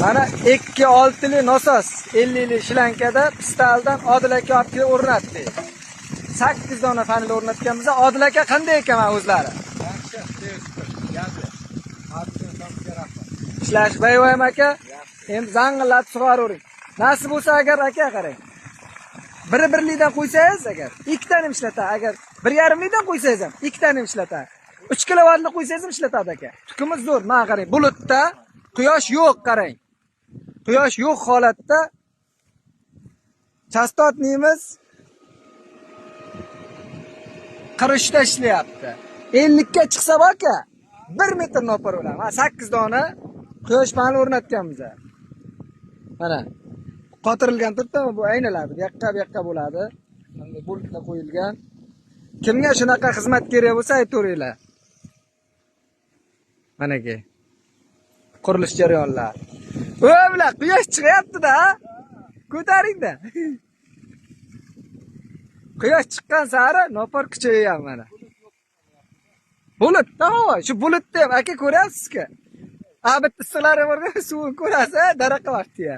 Mana 2 6li nasos 50li shlankada pistaldan Odil aka olib kelib o'rnatdi. 8 dona panel o'rnatganmiz. Odil aka qanday ekan o'zlari? Ishlash bayvoyam aka. Endi zang'illatib sug'oravering. Nasib bo'lsa agar aka qarang. 1-1lidan qo'ysangiz agar 2 tani ishlatadi. Agar 1,5lidan qo'ysangiz ham 2 tani ishlatadi. 3 kilovatli qo'ysangiz ham ishlatadi aka. Tukimiz zo'r. Mana qarang, bulutda quyosh yo'q qarang. Quyosh yo'q holatda chastotnimiz 40 ishlayapti. 50 ga chiqsa aka 1 metr nopar bo'ladi. Mana 8 dona quyosh paneli o'rnatganmiz. Mana qotirilgan turibdi, bu aynaladi. Bu yoqqa bo'ladi. Bunday bulutga qo'yilgan. Kimga shunaqa xizmat kerak bo'lsa aytaveringlar. Manaki qurilish jarayonlari. O'ylar, quyosh chiqyapti-da. Ko'taring-da. Quyosh chiqqan sari nopar kuchayyapti mana. Bulutda, shu bulutda ham aka ko'ryapsiz-ku. Bitta issiqlari borgan suvni ko'rasiz, daraqa vaqti ya.